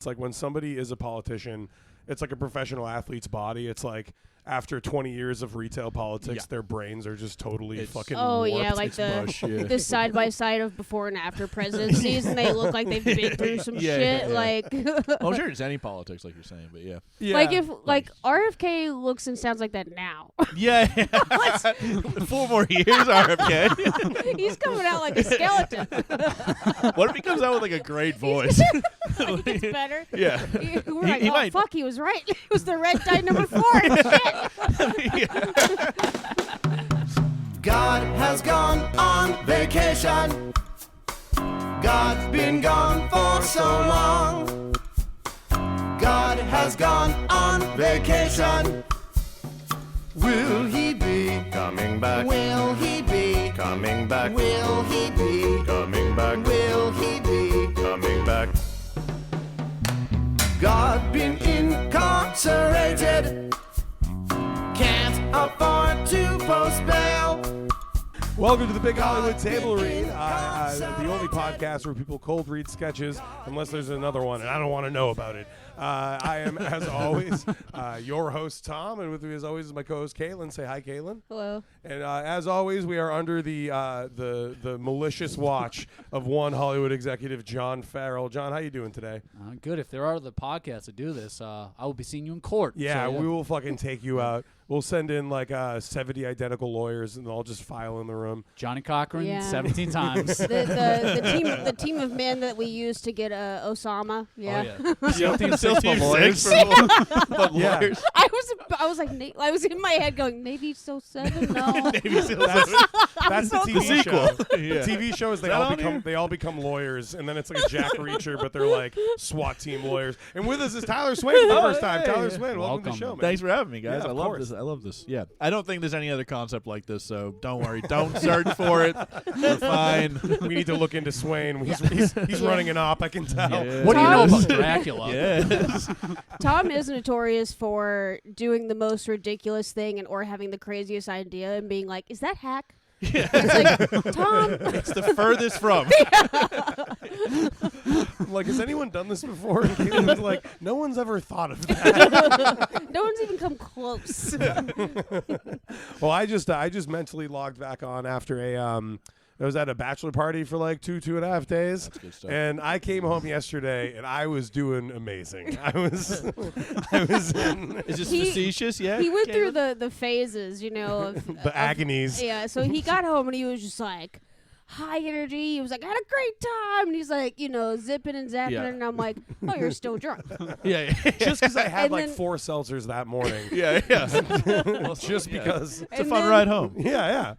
like when somebody is a politician, it's like a professional athlete's body. It's like after 20 years of retail politics, their brains are just totally fucking warped. Yeah, like the side by side of before and after presidencies, and they look like they've been through some shit. Like, well, I'm sure it's any politics, like you're saying, but like if RFK looks and sounds like that now. Yeah, 4 more years, RFK. He's coming out like a skeleton. What if he comes out with like a great voice? He gets better. Yeah, we're like, he might. Fuck, he was right. It was the red dye number 4. Shit. God has gone on vacation. God's been gone for so long. God has gone on vacation. Will he be coming back? Will he be coming back? Will he be coming back? Will he be coming back? God been incarcerated. Can't afford to post bail. Welcome to the Big Hollywood Table Read, the only podcast where people cold read sketches unless there's another one, and I don't want to know about it. I am, as always, your host, Tom, and with me, as always, is my co-host, Caitlin. Say hi, Caitlin. Hello. And as always, we are under the malicious watch of one Hollywood executive, John Farrell. John, how you doing today? Good. If there are other podcasts that do this, I will be seeing you in court. Yeah, we will fucking take you out. We'll send in like 70 identical lawyers, and they'll all just file in the room. Johnny Cochran, 17 times. the team of men that we used to get Osama. Yeah. Oh, yeah. Team 6 lawyers. Lawyers. I was like, I was in my head going, Navy SEAL 7? No. Navy SEAL 7. That's the TV sequel. show. The TV show is they all become lawyers, and then it's like a Jack Reacher, but they're like SWAT team lawyers. And with us is Tyler Swaine for the first time. Tyler Swaine, welcome to the show, man. Thanks for having me, guys. Yeah, I love this. I love this. Yeah. I don't think there's any other concept like this, so don't worry. Don't search for it. We're fine. We need to look into Swaine. He's running an op, I can tell. Yeah. What do you know about Dracula? Yes. Tom is notorious for doing the most ridiculous thing or having the craziest idea and being like, is that hack? Yeah. It's like, Tom. It's the furthest from. I'm like, has anyone done this before? And Caitlin was like, no one's ever thought of that. No one's even come close. Well, I just mentally logged back on after I was at a bachelor party for like 2.5 days. That's good stuff. And I came home yesterday and I was doing amazing. I was in Is this facetious? Yeah. He went through the phases, of the agonies. Yeah, so he got home and he was just like high energy. He was like, I had a great time. And he's like, zipping and zapping. And I'm like, oh, you're still drunk. Yeah. Just because I had like 4 seltzers that morning. Yeah. Well, just because. It's a fun ride home. Yeah.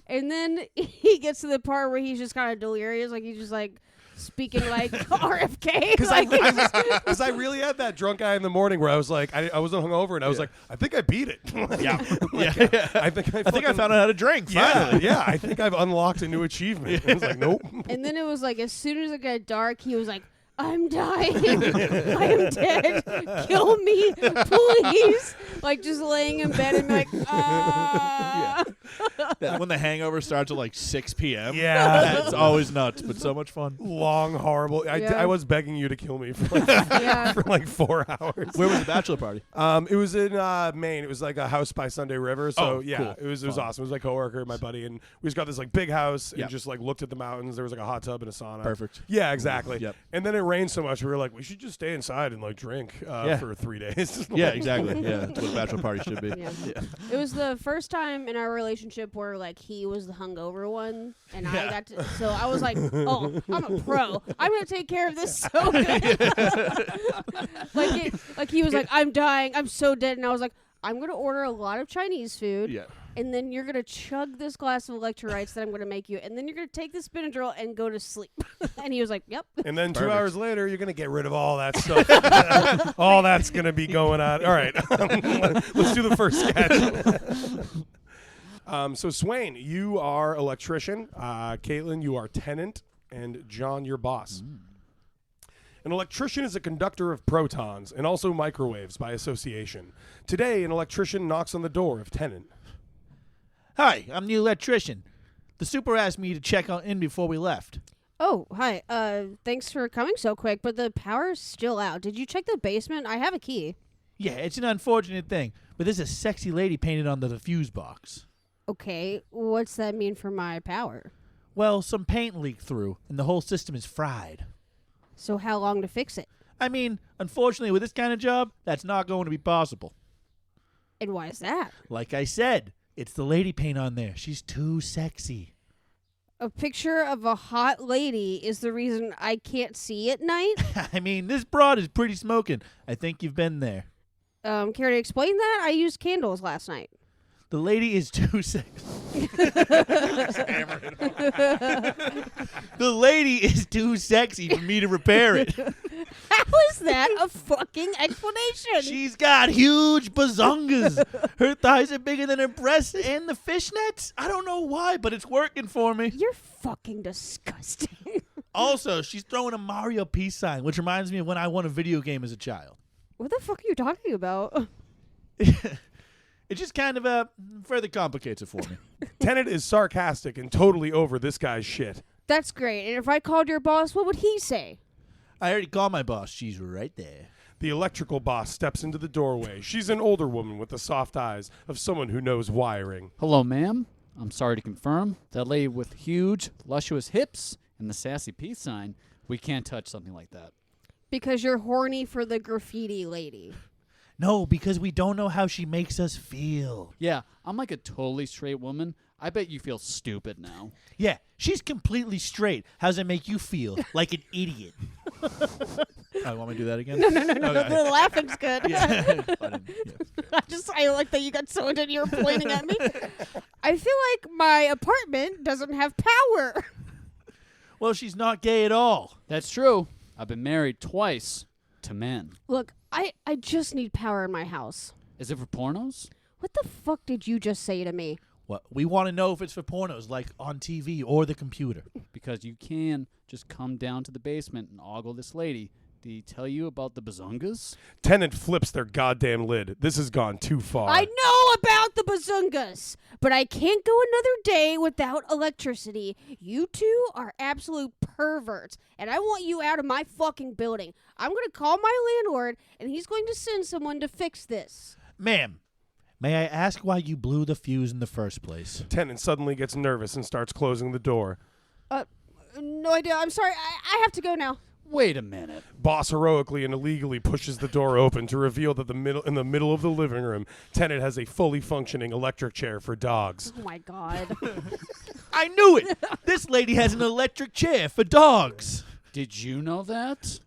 And then he gets to the part where he's just kind of delirious. Like, he's just like speaking like RFK. Because I really had that drunk guy in the morning where I was like, I wasn't hungover, and I was like, I think I beat it. I think I found out how to drink. Finally. Yeah. I think I've unlocked a new achievement. I was like, nope. And then it was like, as soon as it got dark, he was like, I'm dying. I am dead. Kill me, please. Like, just laying in bed and like, When the hangover starts at like 6 p.m. Yeah. It's always nuts, but so much fun. Long, horrible. I was begging you to kill me for like 4 hours. Where was the bachelor party? It was in Maine. It was like a house by Sunday River. So cool. it was awesome. It was my coworker, my buddy, and we just got this like big house and just like looked at the mountains. There was like a hot tub and a sauna. Perfect. Yeah, exactly. Yep. And then it rained so much we were like, we should just stay inside and like drink for 3 days. Yeah, exactly. Yeah, that's what a bachelor party should be. Yeah. It was the first time in our relationship where like he was the hungover one and I got to, so I was like, oh, I'm a pro. I'm gonna take care of this so good. like he was like, I'm dying, I'm so dead, and I was like, I'm gonna order a lot of Chinese food. Yeah. And then you're going to chug this glass of electrolytes that I'm going to make you. And then you're going to take this Benadryl and go to sleep. And he was like, yep. And then 2 hours later, you're going to get rid of all that stuff. All that's going to be going on. All right. Let's do the first sketch. So, Swaine, you are electrician. Caitlin, you are tenant. And John, your boss. An electrician is a conductor of protons and also microwaves by association. Today, an electrician knocks on the door of tenant. Hi, I'm the electrician. The super asked me to check in before we left. Oh, hi. Thanks for coming so quick, but the power's still out. Did you check the basement? I have a key. Yeah, it's an unfortunate thing, but there's a sexy lady painted on the fuse box. Okay, what's that mean for my power? Well, some paint leaked through, and the whole system is fried. So how long to fix it? I mean, unfortunately, with this kind of job, that's not going to be possible. And why is that? Like I said, it's the lady paint on there. She's too sexy. A picture of a hot lady is the reason I can't see at night? I mean, this broad is pretty smoking. I think you've been there. Care to explain that? I used candles last night. The lady is too sexy. The lady is too sexy for me to repair it. How is that a fucking explanation? She's got huge bazongas. Her thighs are bigger than her breasts and the fishnets. I don't know why, but it's working for me. You're fucking disgusting. Also, she's throwing a Mario peace sign, which reminds me of when I won a video game as a child. What the fuck are you talking about? It just kind of further complicates it for me. Tennant is sarcastic and totally over this guy's shit. That's great. And if I called your boss, what would he say? I already called my boss. She's right there. The electrical boss steps into the doorway. She's an older woman with the soft eyes of someone who knows wiring. Hello, ma'am. I'm sorry to confirm that lady with huge, luscious hips and the sassy peace sign, we can't touch something like that. Because you're horny for the graffiti lady. No, because we don't know how she makes us feel. Yeah, I'm like a totally straight woman. I bet you feel stupid now. Yeah, she's completely straight. How does it make you feel? Like an idiot. Oh, want me to do that again? No. Okay. The laughing's good. Yeah. I like that you got so into you're pointing at me. I feel like my apartment doesn't have power. Well, she's not gay at all. That's true. I've been married twice to men. Look, I just need power in my house. Is it for pornos? What the fuck did you just say to me? What? We want to know if it's for pornos, like on TV or the computer. Because you can just come down to the basement and ogle this lady. Did he tell you about the bazungas? Tennant flips their goddamn lid. This has gone too far. I know about the bazungas, but I can't go another day without electricity. You two are absolute perverts, and I want you out of my fucking building. I'm going to call my landlord, and he's going to send someone to fix this. Ma'am, may I ask why you blew the fuse in the first place? Tennant suddenly gets nervous and starts closing the door. No idea. I'm sorry. I have to go now. Wait a minute. Boss heroically and illegally pushes the door open to reveal that in the middle of the living room, Tennant has a fully functioning electric chair for dogs. Oh, my God. I knew it! This lady has an electric chair for dogs. Did you know that?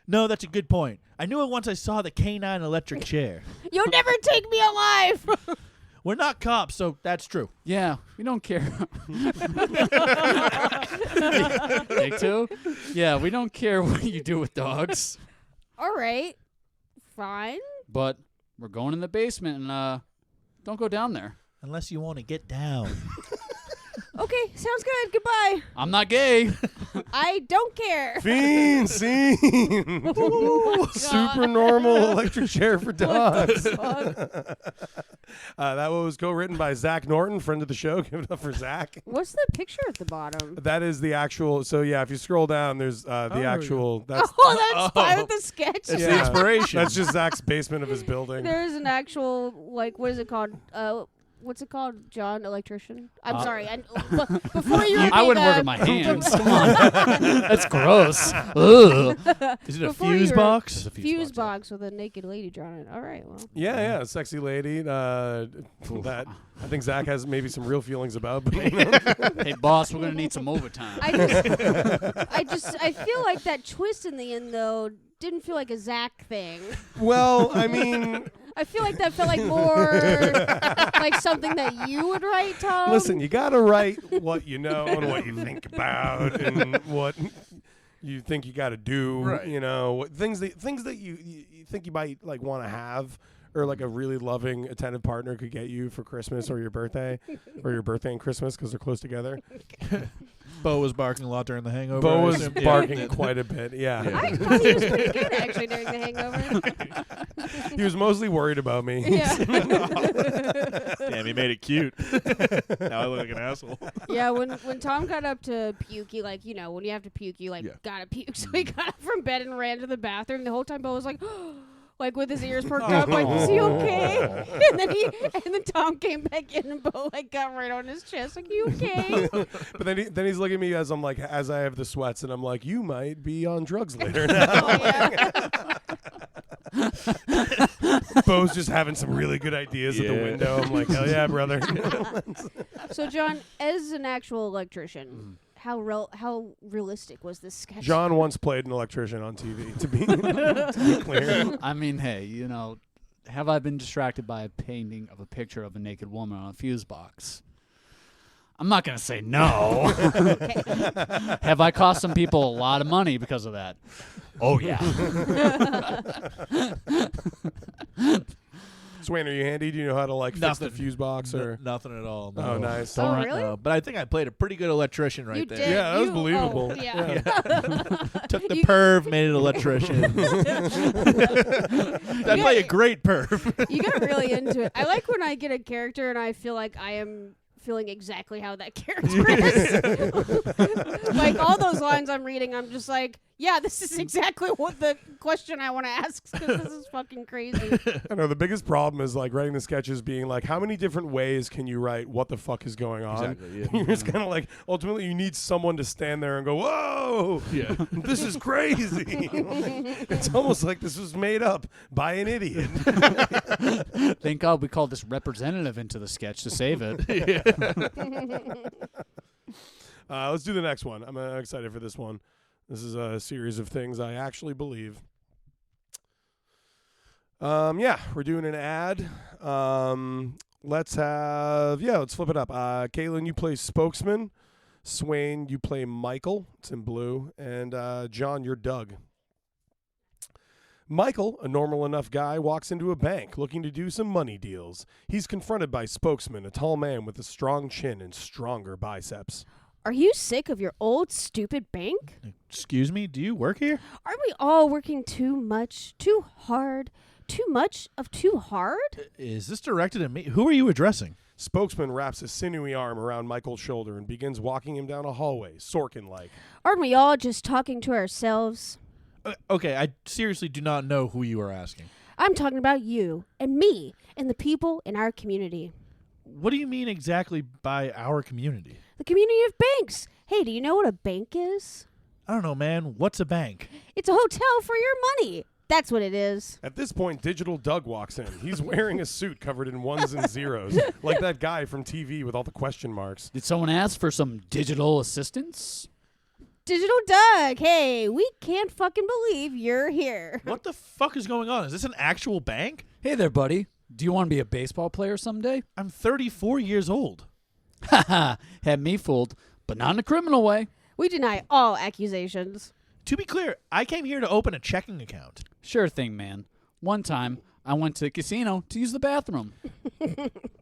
No, that's a good point. I knew it once I saw the canine electric chair. You'll never take me alive. We're not cops, so that's true. Yeah, we don't care. Take two? Yeah, we don't care what you do with dogs. All right. Fine. But we're going in the basement and don't go down there. Unless you want to get down. Okay, sounds good. Goodbye. I'm not gay. I don't care. Fiend scene! Super normal electric chair for dogs. That was co-written by Zack Norton, friend of the show. Give it up for Zack. What's the picture at the bottom? That is the actual. So yeah, if you scroll down, there's the actual. That's That inspired the sketch. That's the inspiration. That's just Zack's basement of his building. There's an actual, like, what is it called? What's it called? John Electrician? I'm sorry. Before you I wouldn't work with my hands. Come on. That's gross. Ugh. Is it a Before fuse you were- box? It's a fuse box with a naked lady drawn in. All right, well. Yeah, sexy lady. That I think Zack has maybe some real feelings about. But, you know. Hey, boss, we're going to need some overtime. I feel like that twist in the end, though, didn't feel like a Zack thing. Well, I mean. I feel like that felt like more like something that you would write, Tom. Listen, you gotta write what you know and what you think about and what you think you gotta do. Right. You know, things that you think you might like want to have or like a really loving, attentive partner could get you for Christmas or your birthday and Christmas because they're close together. Bo was barking a lot during the hangover. Bo I was assume. barking quite a bit. Yeah. I thought he was pretty good actually during the hangover. He was mostly worried about me. Yeah. Damn, he made it cute. Now I look like an asshole. Yeah, when Tom got up to puke, he like, when you have to puke, you like gotta puke. So he got up from bed and ran to the bathroom. The whole time Bo was like, like with his ears perked up, like, is he okay? and then Tom came back in and Bo like got right on his chest, like, you okay? But then he's looking at me as I'm like, as I have the sweats, and I'm like, you might be on drugs later now. Bo's just having some really good ideas at the window. I'm like, hell yeah, brother. So John, as an actual electrician, how realistic was this sketch? John once played an electrician on TV, to be clear. I mean, hey, have I been distracted by a painting of a picture of a naked woman on a fuse box? I'm not going to say no. Have I cost some people a lot of money because of that? Oh, yeah. Swaine, are you handy? Do you know how to fix the fuse box or nothing at all? No. Oh, nice. Oh, really? No, but I think I played a pretty good electrician right You there. did. Yeah, that was You- believable. oh, yeah. Took the perv, made it electrician. I play a great perv. You got really into it. I like when I get a character and I feel like I am feeling exactly how that character is. Like all those lines I'm reading, I'm just like, yeah, this is exactly what the question I want to ask because this is fucking crazy. I know the biggest problem is writing the sketches being how many different ways can you write what the fuck is going on? Exactly, yeah. You're just kind of ultimately you need someone to stand there and go, whoa, Yeah. this is crazy. It's almost like this was made up by an idiot. Thank God we called this representative into the sketch to save it. Let's do the next one. I'm excited for this one. This is a series of things I actually believe. We're doing an ad. Let's flip it up. Caitlin, you play Spokesman. Swaine, you play Michael. It's in blue. And John, you're Doug. Michael, a normal enough guy, walks into a bank looking to do some money deals. He's confronted by Spokesman, a tall man with a strong chin and stronger biceps. Are you sick of your old stupid bank? Excuse me, do you work here? Aren't we all working too much, too hard, too much of too hard? Is this directed at me? Who are you addressing? Spokesman wraps a sinewy arm around Michael's shoulder and begins walking him down a hallway, Sorkin-like. Aren't we all just talking to ourselves? Okay, I seriously do not know who you are asking. I'm talking about you and me and the people in our community. What do you mean exactly by our community? The community of banks. Hey, do you know what a bank is? I don't know, man. What's a bank? It's a hotel for your money. That's what it is. At this point, Digital Doug walks in. He's wearing a suit covered in ones and zeros, like that guy from TV with all the question marks. Did someone ask for some digital assistance? Digital Doug, hey, we can't fucking believe you're here. What the fuck is going on? Is this an actual bank? Hey there, buddy. Do you want to be a baseball player someday? I'm 34 years old. Haha, had me fooled, but not in a criminal way. We deny all accusations. To be clear, I came here to open a checking account. Sure thing, man. One time, I went to the casino to use the bathroom.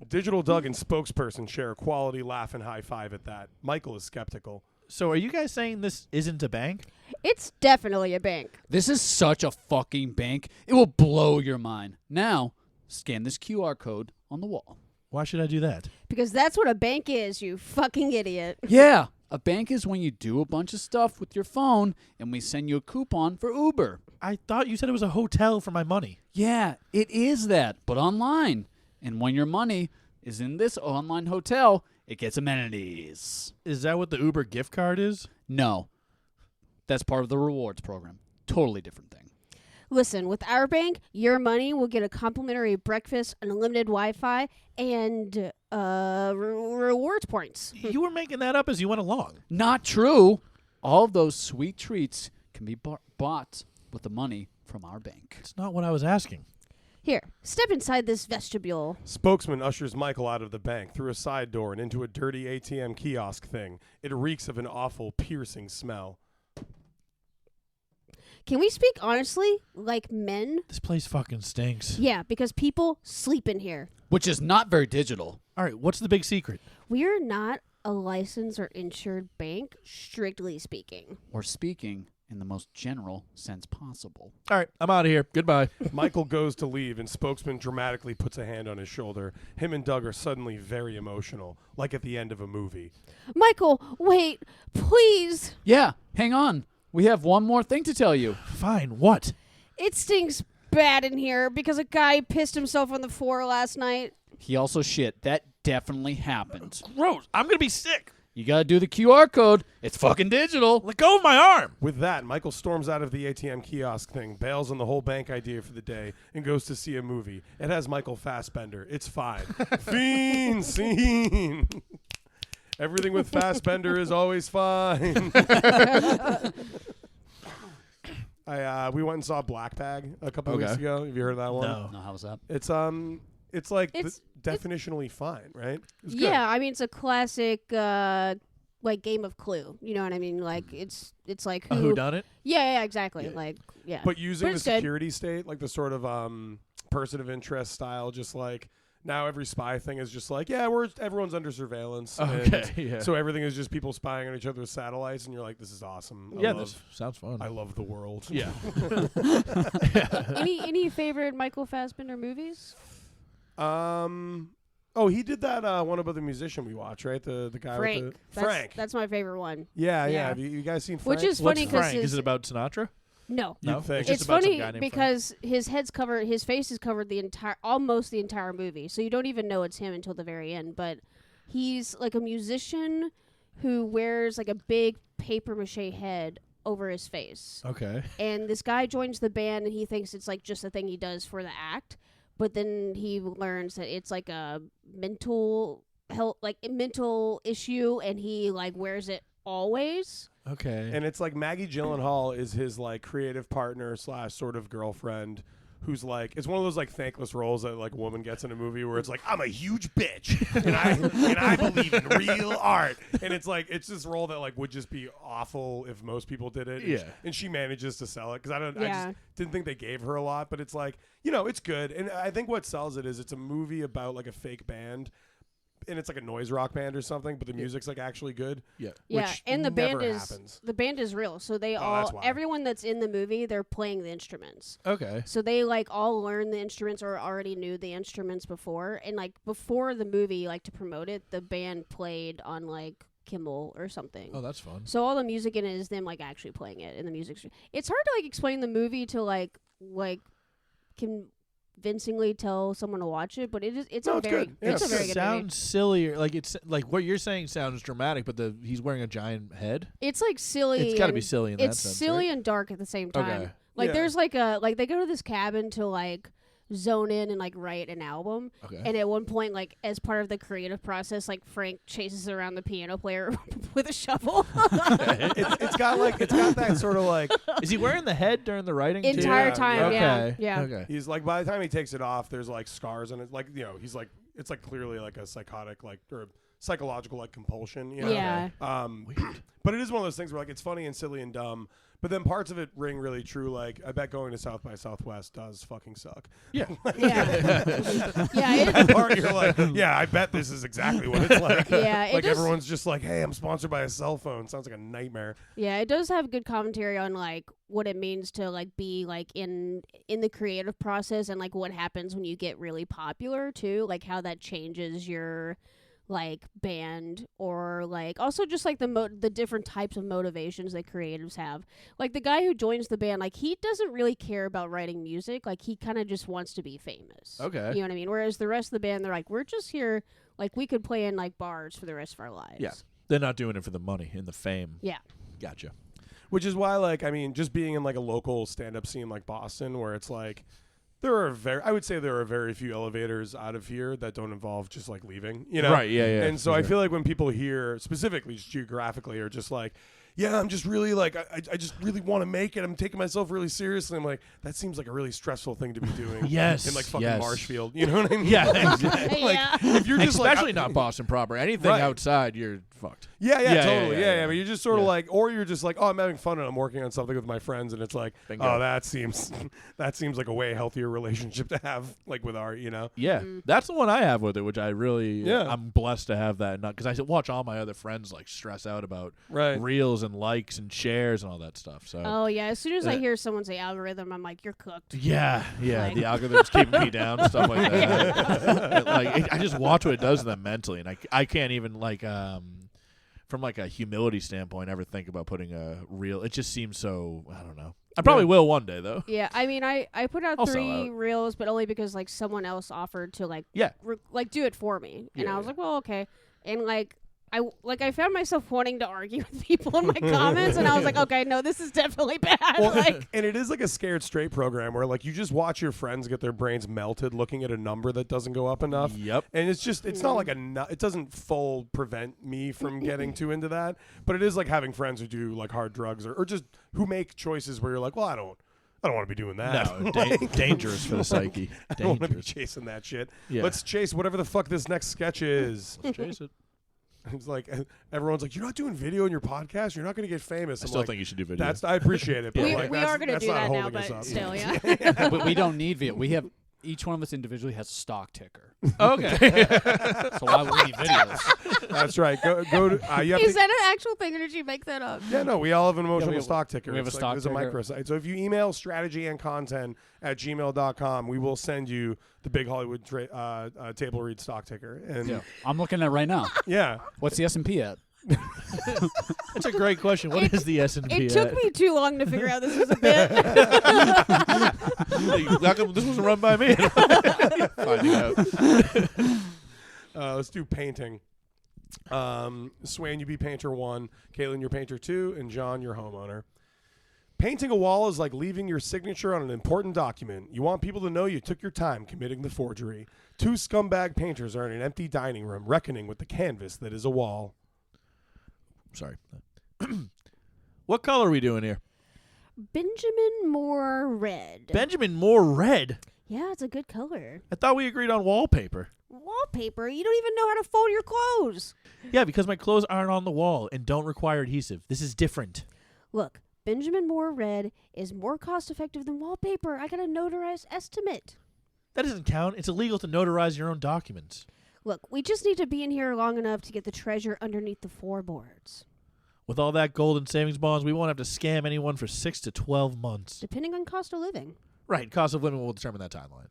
Digital Doug and spokesperson share a quality laugh and high five at that. Michael is skeptical. So are you guys saying this isn't a bank? It's definitely a bank. This is such a fucking bank. It will blow your mind. Now, scan this QR code on the wall. Why should I do that? Because that's what a bank is, you fucking idiot. Yeah, a bank is when you do a bunch of stuff with your phone and we send you a coupon for Uber. I thought you said it was a hotel for my money. Yeah, it is that, but online. And when your money is in this online hotel, it gets amenities. Is that what the Uber gift card is? No, that's part of the rewards program. Totally different thing. Listen, with our bank, your money will get a complimentary breakfast, unlimited Wi-Fi, and rewards points. You were making that up as you went along. Not true. All of those sweet treats can be bought with the money from our bank. It's not what I was asking. Here, step inside this vestibule. Spokesman ushers Michael out of the bank through a side door and into a dirty ATM kiosk thing. It reeks of an awful, piercing smell. Can we speak honestly, like men? This place fucking stinks. Yeah, because people sleep in here. Which is not very digital. All right, what's the big secret? We are not a licensed or insured bank, strictly speaking. Or speaking in the most general sense possible. All right, I'm out of here. Goodbye. Michael goes to leave, and spokesman dramatically puts a hand on his shoulder. Him and Doug are suddenly very emotional, like at the end of a movie. Michael, wait, please. Yeah, hang on. We have one more thing to tell you. Fine, what? It stinks bad in here because a guy pissed himself on the floor last night. He also shit. That definitely happened. Gross. I'm going to be sick. You gotta do the QR code. It's fucking digital. Let go of my arm. With that, Michael storms out of the ATM kiosk thing, bails on the whole bank idea for the day, and goes to see a movie. It has Michael Fassbender. It's fine. Fiend scene. Everything with Fassbender is always fine. We went and saw Black Bag a couple weeks ago. Have you heard of that one? No, how was that? It's like definitionally fine, right? It's good. Yeah, I mean, it's a classic, like, game of Clue. You know what I mean? Like, it's like Who done it? Yeah, exactly. Yeah. Like, yeah. But using the it's good. security state, like the sort of person of interest style, just like now every spy thing is just like, yeah, everyone's under surveillance. Okay, and yeah. So everything is just people spying on each other with satellites, and you're like, this is awesome. This sounds fun. I love the world. Yeah. Any favorite Michael Fassbender movies? Oh, he did that one about the musician we watched, right? The guy Frank. with the Frank. That's my favorite one. Yeah. Yeah. Have you guys seen Frank? Which is What's funny because Frank? Is it about Sinatra? no. No, You'd think. it's just It's about some funny guy named because his head's covered, his face is covered almost the entire movie, so you don't even know it's him until the very end. But he's like a musician who wears like a big paper mache head over his face. Okay. And this guy joins the band, and he thinks it's like just a thing he does for the act. But then he learns that it's like a mental health, like a mental issue, and he like wears it always. Okay. And it's like Maggie Gyllenhaal is his like creative partner / sort of girlfriend, who's like, it's one of those like thankless roles that like a woman gets in a movie where it's like, I'm a huge bitch and I believe in real art, and it's like it's this role that like would just be awful if most people did it. Yeah. And she manages to sell it because I Yeah. just didn't think they gave her a lot, but it's like, you know, it's good. And I think what sells it is it's a movie about like a fake band. And it's like a noise rock band or something, but the music's like actually good. Yeah. Yeah, Which and the never band is happens. the band is real. So they that's why. everyone that's in the movie, they're playing the instruments. Okay. So they like all learned the instruments or already knew the instruments before, and like before the movie, like to promote it, the band played on like Kimmel or something. Oh, that's fun. So all the music in it is them like actually playing it in the music. It's hard to like explain the movie to like convincingly tell someone to watch it, but it's No, a it's very good. Yeah, it's a very good movie. Sounds sillier. Like it's like what you're saying sounds dramatic, but he's wearing a giant head. It's like silly. It's got to be and- silly in that It's sense. silly right? and dark at the same time. Okay. Like Yeah. there's like they go to this cabin to like zone in and like write an album. Okay. And at one point, like as part of the creative process, like Frank chases around the piano player with a shovel. It's got that sort of like Is he wearing the head during the writing? too? Entire Yeah, time, Okay. yeah. Okay. he's like, by the time he takes it off, there's like scars on it. Like, you know, he's like, it's like clearly like a psychotic like or psychological like compulsion. You know? Yeah. But it is one of those things where like it's funny and silly and dumb, but then parts of it ring really true. Like I bet going to South by Southwest does fucking suck. Yeah. Yeah. Yeah. That part you're like, yeah, I bet this is exactly what it's like. Yeah, it Like does- everyone's just like, hey, I'm sponsored by a cell phone. Sounds like a nightmare. Yeah, it does have good commentary on like what it means to like be like in the creative process and like what happens when you get really popular too, like how that changes your like band or like also just like the different types of motivations that creatives have. Like the guy who joins the band, like he doesn't really care about writing music, like he kind of just wants to be famous. Okay. You know what I mean? Whereas the rest of the band, they're like, we're just here, like we could play in like bars for the rest of our lives. Yeah. They're not doing it for the money and the fame. Yeah. Gotcha. Which is why, like, I mean, just being in like a local stand-up scene like Boston, where it's like, I would say there are very few elevators out of here that don't involve just like leaving, you know? Right, yeah. And so for I sure. feel like when people hear, specifically just geographically, are just like, yeah, I'm just really like, I just really want to make it. I'm taking myself really seriously. I'm like, that seems like a really stressful thing to be doing. Yes, in like fucking yes. Marshfield. You know what I mean? Yeah, Like, if you're just especially like, not Boston proper. Anything Right. outside, you're fucked. Yeah, totally. yeah. But you're just sort of Yeah. like, or you're just like, oh, I'm having fun and I'm working on something with my friends, and it's like, Bingo. oh, that seems like a way healthier relationship to have, like with art, you know? Yeah, that's the one I have with it, which I really, Yeah. I'm blessed to have that. Not because I watch all my other friends like stress out about Right. reels and likes and shares and all that stuff. So Oh yeah, as soon as I hear someone say algorithm, I'm like, you're cooked. yeah, Like- the algorithm's keeping me down and stuff like that. I just watch what it does to them mentally, and I can't even like from like a humility standpoint ever think about putting a reel. It just seems so, I don't know. I probably will one day though. Yeah, I mean, I put out I'll sell 3 out. reels, but only because like someone else offered to like Yeah. do it for me, and Yeah, I was yeah. like, well, okay, and like. I found myself wanting to argue with people in my comments, and I was like, okay, no, this is definitely bad. Well, like, and it is like a scared straight program where like you just watch your friends get their brains melted looking at a number that doesn't go up enough. Yep. And it's not like it doesn't full prevent me from getting too into that, but it is like having friends who do like hard drugs or just who make choices where you're like, well, I don't want to be doing that. No, dangerous for the psyche. I don't want to be Dangerous. chasing that shit. Yeah. Let's chase whatever the fuck this next sketch is. Let's chase it. It's like everyone's like, you're not doing video in your podcast. You're not going to get famous. I I'm still like, think you should do video. I appreciate it. But we like, we that's- are going to that's do not that now, holding us but up. still, yeah. we don't need video. We have each one of us individually has a stock ticker. Okay. So why would we need videos? That's right. Go to. You have Is to, that an actual thing, or did you make that up? yeah, no, we all have an emotional we have- stock ticker. we have a It's stock there's a ticker. microsite. So if you email strategyandcontent@gmail.com, we will send you the Big Hollywood table read stock ticker. And Yeah. I'm looking at it right now. yeah, What's the S&P at? That's a great question. What is the S&P It took at? me too long to figure out this was a bit. How come this wasn't run by me? Finding out. let's do painting. Swaine, you be painter 1. Caitlin, you're painter 2, and John, you're homeowner. Painting a wall is like leaving your signature on an important document. You want people to know you took your time committing the forgery. 2 scumbag painters are in an empty dining room reckoning with the canvas that is a wall. Sorry. What color are we doing here? Benjamin Moore Red. Benjamin Moore red. Yeah, it's a good color. I thought we agreed on wallpaper. Wallpaper? You don't even know how to fold your clothes. Yeah, because my clothes aren't on the wall and don't require adhesive. This is different. Look, Benjamin Moore Red is more cost effective than wallpaper. I got a notarized estimate. That doesn't count. It's illegal to notarize your own documents. Look, we just need to be in here long enough to get the treasure underneath the floorboards. With all that gold and savings bonds, we won't have to scam anyone for 6 to 12 months. Depending on cost of living. Right, cost of living will determine that timeline.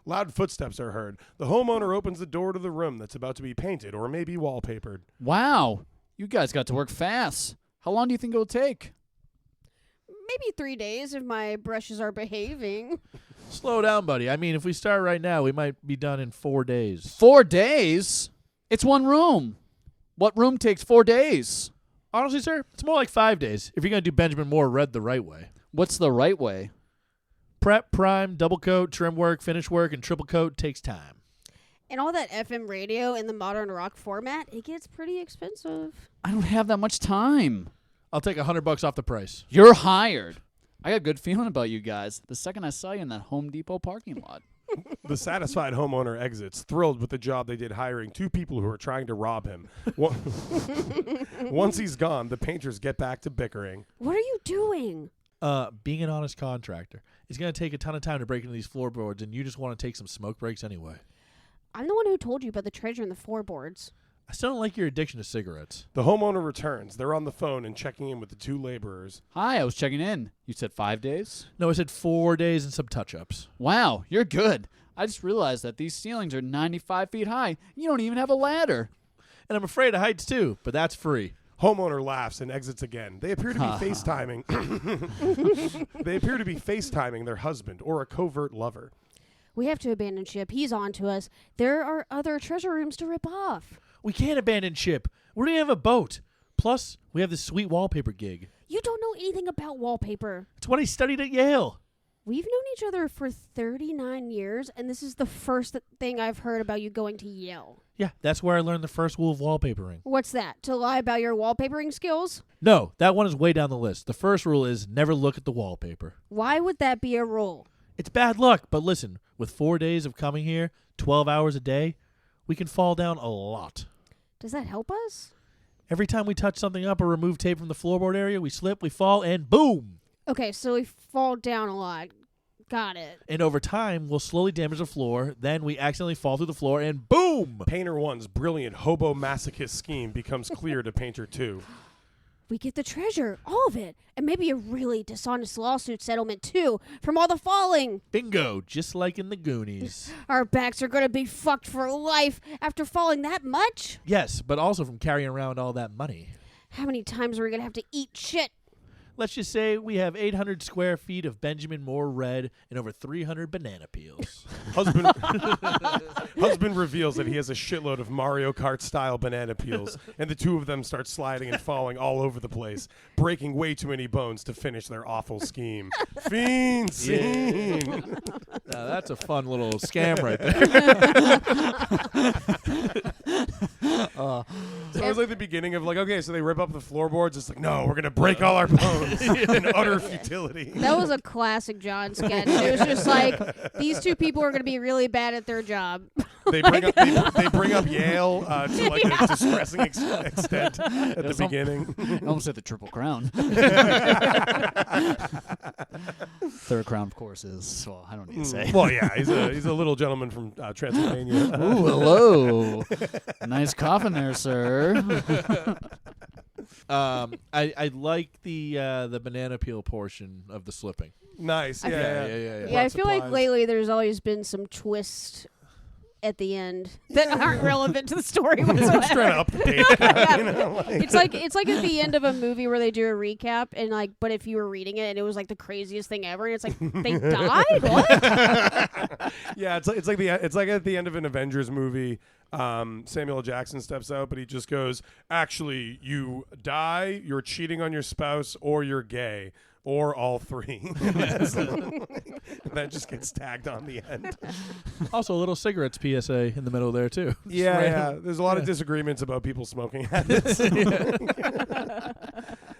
Loud footsteps are heard. The homeowner opens the door to the room that's about to be painted or maybe wallpapered. Wow. You guys got to work fast. How long do you think it'll take? Maybe 3 days if my brushes are behaving. Slow down, buddy. I mean, if we start right now, we might be done in 4 days. 4 days? It's one room. What room takes 4 days? Honestly, sir, it's more like 5 days if you're going to do Benjamin Moore red the right way. What's the right way? Prep, prime, double coat, trim work, finish work, and triple coat takes time. And all that FM radio in the modern rock format, it gets pretty expensive. I don't have that much time. I'll take $100 off the price. You're hired. I got a good feeling about you guys the second I saw you in that Home Depot parking lot. The satisfied homeowner exits, thrilled with the job they did hiring 2 people who are trying to rob him. Once he's gone, the painters get back to bickering. What are you doing? Being an honest contractor, it's going to take a ton of time to break into these floorboards, and you just want to take some smoke breaks anyway. I'm the one who told you about the treasure in the floorboards. I still don't like your addiction to cigarettes. The homeowner returns. They're on the phone and checking in with the 2 laborers. Hi, I was checking in. You said 5 days? No, I said 4 days and some touch-ups. Wow, you're good. I just realized that these ceilings are 95 feet high. You don't even have a ladder. And I'm afraid of heights, too, but that's free. Homeowner laughs and exits again. They appear to be FaceTiming. They appear to be FaceTiming their husband or a covert lover. We have to abandon ship. He's on to us. There are other treasure rooms to rip off. We can't abandon ship. We don't even have a boat. Plus, we have this sweet wallpaper gig. You don't know anything about wallpaper. It's what I studied at Yale. We've known each other for 39 years, and this is the first thing I've heard about you going to Yale. Yeah, that's where I learned the first rule of wallpapering. What's that? To lie about your wallpapering skills? No, that one is way down the list. The first rule is never look at the wallpaper. Why would that be a rule? It's bad luck, but listen, with 4 days of coming here, 12 hours a day, we can fall down a lot. Does that help us? Every time we touch something up or remove tape from the floorboard area, we slip, we fall, and boom! Okay, so we fall down a lot. Got it. And over time, we'll slowly damage the floor, then we accidentally fall through the floor, and boom! Painter 1's brilliant hobo masochist scheme becomes clear to Painter 2. We get the treasure, all of it, and maybe a really dishonest lawsuit settlement too, from all the falling. Bingo! Just like in the Goonies. Our backs are gonna be fucked for life after falling that much. Yes, but also from carrying around all that money. How many times are we gonna have to eat shit? Let's just say we have 800 square feet of Benjamin Moore red and over 300 banana peels. Husband reveals that he has a shitload of Mario Kart-style banana peels, and the two of them start sliding and falling all over the place, breaking way too many bones to finish their awful scheme. Fiend scene! Now, that's a fun little scam right there. So it was like the beginning of like, okay, so they rip up the floorboards. It's like, no, we're going to break all our bones in utter futility. That was a classic John sketch. It was just like, these two people are going to be really bad at their job. They bring up Yale to like a distressing extent at the beginning. I almost said the Triple Crown. Third Crown, of course, is, well, I don't need to say. Well, yeah, he's a little gentleman from Transylvania. Ooh, hello. Nice coffin there, sir. I like the banana peel portion of the slipping. Nice, yeah. Yeah, I feel like Supplies. lately there's always been some twist at the end that aren't relevant to the story whatsoever. Just trying to update. You know, like. It's like at the end of a movie where they do a recap and like, but if you were reading it and it was like the craziest thing ever, and it's like they died. What? Yeah, it's like at the end of an Avengers movie. Samuel L. Jackson steps out, but he just goes, "Actually, you die, you're cheating on your spouse, or you're gay, or all three." That just gets tagged on the end. Also, a little cigarettes PSA in the middle there, too. Yeah. There's a lot of disagreements about people smoking habits.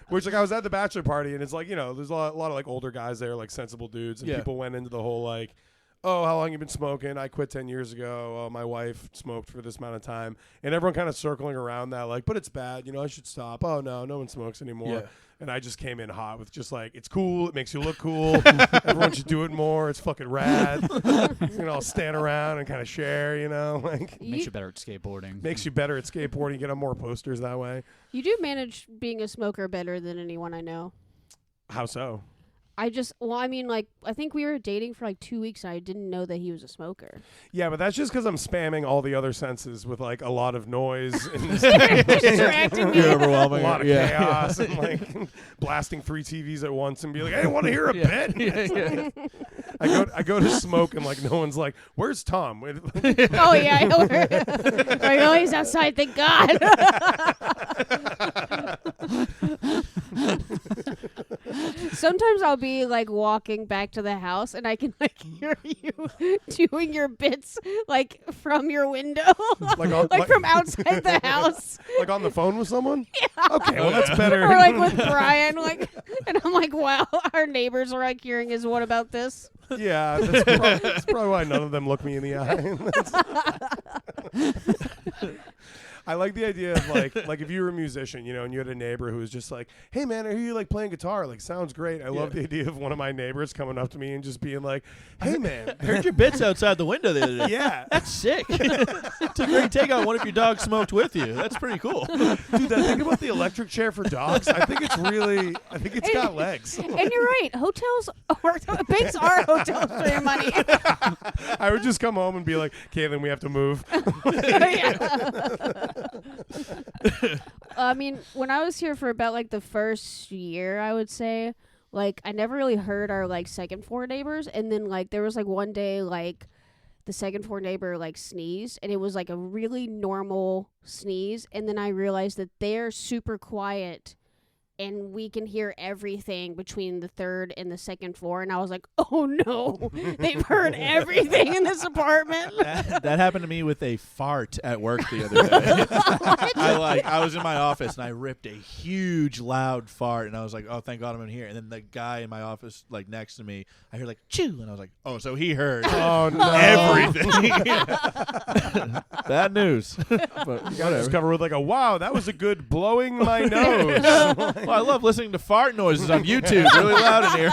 Which, like, I was at the bachelor party, and it's like, you know, there's a lot of like older guys there, like sensible dudes, and people went into the whole like, oh, how long you been smoking? I quit 10 years ago. Oh, my wife smoked for this amount of time. And everyone kind of circling around that, like, but it's bad. You know, I should stop. Oh, no one smokes anymore. Yeah. And I just came in hot with just like, it's cool. It makes you look cool. Everyone should do it more. It's fucking rad. You know, stand around and kind of share, you know. Like, Makes you better at skateboarding. makes you better at skateboarding. Get on more posters that way. You do manage being a smoker better than anyone I know. How so? I think we were dating for like 2 weeks and I didn't know that he was a smoker. Yeah, but that's just because I'm spamming all the other senses with like a lot of noise and Distracting me. You're overwhelming. a lot of Yeah. chaos and like blasting 3 TVs at once and be like, "Hey, want to hear a bit?" I go to smoke and like no one's like, "Where's Tom?" Oh yeah, like, oh, he's outside. Thank God. Sometimes I'll be like walking back to the house and I can like hear you doing your bits like from your window, like from outside the house, like on the phone with someone. Yeah. Okay, well that's better. or like with Brian, like, and I'm like, wow, our neighbors are like hearing his "What about this?" Yeah, that's probably why none of them look me in the eye. I like the idea of like if you were a musician, you know, and you had a neighbor who was just like, "Hey man, I hear you like playing guitar. Like, sounds great." I love the idea of one of my neighbors coming up to me and just being like, "Hey man, I heard your bits outside the window the other day." yeah, That's sick. It's a great take on one of your dogs smoked with you. That's pretty cool. dude, that thing about the electric chair for dogs, I think it's got legs." And you're right, banks are hotels for your money. I would just come home and be like, "Caitlin, we have to move." I mean, when I was here for about like the first year, I would say, like, I never really heard our like second floor neighbors, and then like there was like one day like the second floor neighbor like sneezed, and it was like a really normal sneeze, and then I realized that they're super quiet and we can hear everything between the third and the second floor. And I was like, oh no, they've heard everything in this apartment. That happened to me with a fart at work the other day. I was in my office and I ripped a huge loud fart and I was like, oh, thank God I'm in here. And then the guy in my office like next to me, I heard like chew, and I was like, oh, so he heard everything. Bad news. But You gotta just cover with like a wow, that was a good blowing my nose. well, I love listening to fart noises on YouTube. Really loud in here.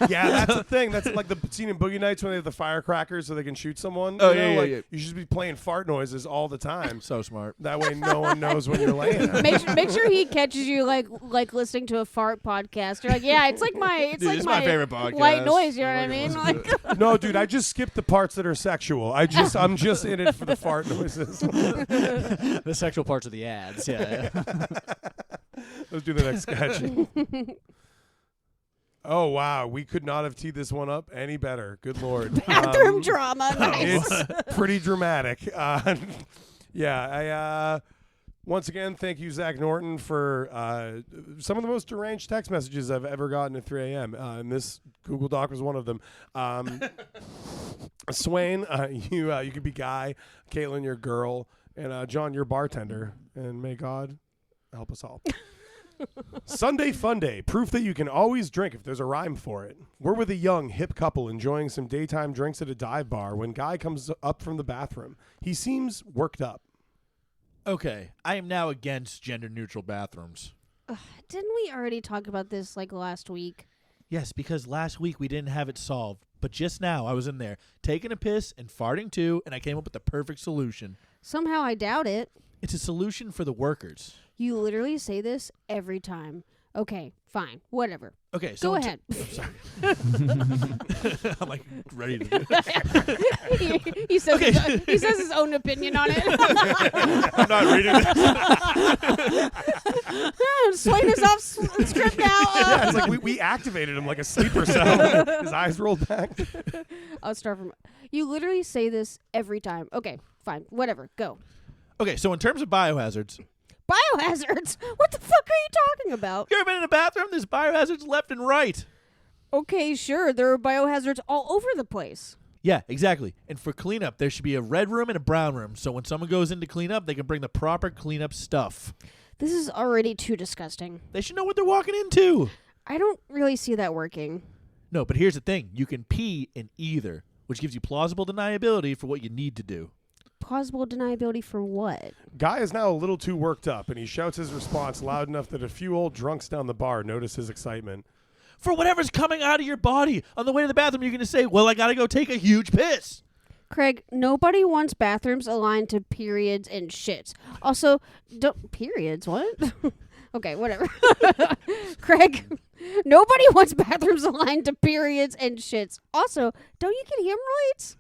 Yeah, that's the thing. That's like the scene in Boogie Nights when they have the firecrackers so they can shoot someone. Oh, you know, yeah, like, yeah. You should be playing fart noises all the time. So smart. That way no one knows when you're laying out. Make sure he catches you like listening to a fart podcast. You're like, yeah, it's like my It's my favorite podcast. white noise. You know what I Listen mean? to Like, No, dude, I just skipped the parts that are sexual. I'm just in it for the fart noises. The sexual parts of the ads. Yeah. Let's do the next sketch. Oh, wow. We could not have teed this one up any better. Good Lord. bathroom drama. Nice. It's pretty dramatic. Once again, thank you, Zack Norton, for some of the most deranged text messages I've ever gotten at 3 a.m. And this Google Doc was one of them. Swaine, you could be Guy. Caitlin, your girl. And John, your bartender. And may God help us all. Sunday Fun Day, proof that you can always drink if there's a rhyme for it. We're with a young, hip couple enjoying some daytime drinks at a dive bar when Guy comes up from the bathroom. He seems worked up. Okay, I am now against gender-neutral bathrooms. Didn't we already talk about this like last week? Yes, because last week we didn't have it solved. But just now I was in there taking a piss and farting too, and I came up with the perfect solution. Somehow I doubt it. It's a solution for the workers. You literally say this every time. Okay, fine, whatever. Okay, so Go ahead. I'm sorry. I'm like ready to do it. he says he says his own opinion on it. I'm not reading this. Swaine is off script now. Yeah, it's like we activated him like a sleeper cell. His eyes rolled back. I'll start from. You literally say this every time. Okay, fine, whatever. Go. Okay, so in terms of biohazards. Biohazards? What the fuck are you talking about? You ever been in a bathroom? There's biohazards left and right. Okay, sure. There are biohazards all over the place. Yeah, exactly. And for cleanup, there should be a red room and a brown room. So when someone goes in to clean up, they can bring the proper cleanup stuff. This is already too disgusting. They should know what they're walking into. I don't really see that working. No, but here's the thing. You can pee in either, which gives you plausible deniability for what you need to do. Plausible deniability for what? Guy is now a little too worked up, and he shouts his response loud enough that a few old drunks down the bar notice his excitement. For whatever's coming out of your body. On the way to the bathroom, you're going to say, well, I got to go take a huge piss. Craig, nobody wants bathrooms aligned to periods and shits. Also, periods, what? Okay, whatever. Craig, nobody wants bathrooms aligned to periods and shits. Also, don't you get hemorrhoids?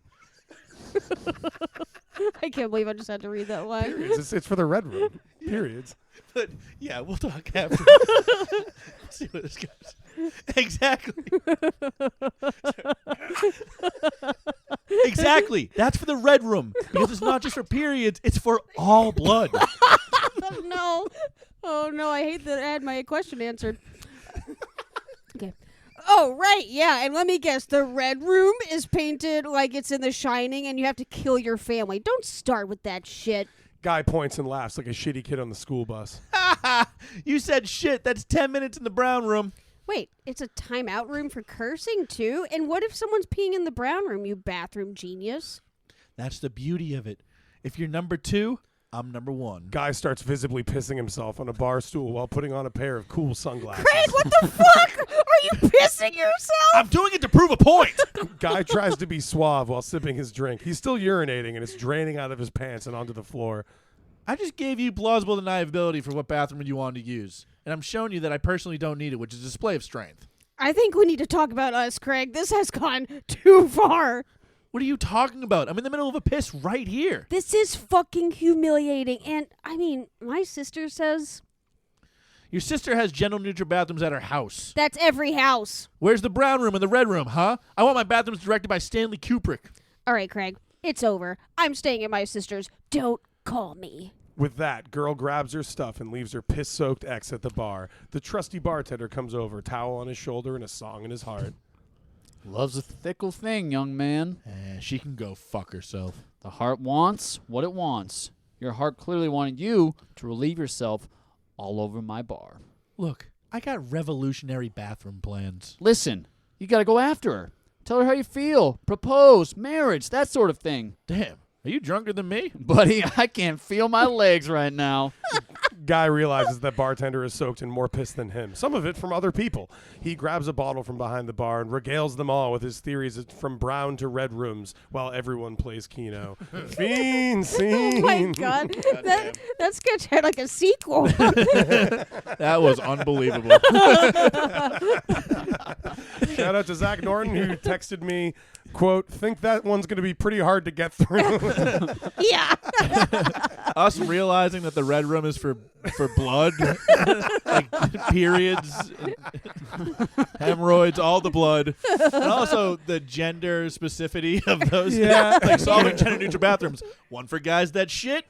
I can't believe I just had to read that line. Periods. It's for the red room. Periods. But, yeah, we'll talk after. See where this goes. Exactly. Exactly. That's for the red room. Because it's not just for periods, it's for all blood. Oh, no. Oh, no, I hate that I had my question answered. Okay. Oh, right, yeah, and let me guess, the red room is painted like it's in The Shining and you have to kill your family. Don't start with that shit. Guy points and laughs like a shitty kid on the school bus. You said shit. That's 10 minutes in the brown room. Wait, it's a timeout room for cursing, too? And what if someone's peeing in the brown room, you bathroom genius? That's the beauty of it. If you're number 2, I'm number 1. Guy starts visibly pissing himself on a bar stool while putting on a pair of cool sunglasses. Craig, what the fuck? Are you pissing yourself? I'm doing it to prove a point. Guy tries to be suave while sipping his drink. He's still urinating, and it's draining out of his pants and onto the floor. I just gave you plausible deniability for what bathroom you wanted to use. And I'm showing you that I personally don't need it, which is a display of strength. I think we need to talk about us, Craig. This has gone too far. What are you talking about? I'm in the middle of a piss right here. This is fucking humiliating. And, I mean, my sister says... Your sister has gender-neutral bathrooms at her house. That's every house. Where's the brown room and the red room, huh? I want my bathrooms directed by Stanley Kubrick. All right, Craig. It's over. I'm staying at my sister's. Don't call me. With that, girl grabs her stuff and leaves her piss-soaked ex at the bar. The trusty bartender comes over, towel on his shoulder and a song in his heart. Love's a fickle thing, young man. She can go fuck herself. The heart wants what it wants. Your heart clearly wanted you to relieve yourself all over my bar. Look, I got revolutionary bathroom plans. Listen, you got to go after her. Tell her how you feel. Propose, marriage, that sort of thing. Damn, are you drunker than me? Buddy, I can't feel my legs right now. Guy realizes that bartender is soaked in more piss than him, some of it from other people. He grabs a bottle from behind the bar and regales them all with his theories from brown to red rooms while everyone plays Keno. Fiend scene. Oh my god, that sketch had like a sequel. That was unbelievable. Shout out to Zack Norton, who texted me, quote, think that one's going to be pretty hard to get through. Yeah. Us realizing that the red room is for blood, like periods, hemorrhoids, all the blood, and also the gender specificity of those. Yeah. Like solving gender neutral bathrooms. One for guys that shit,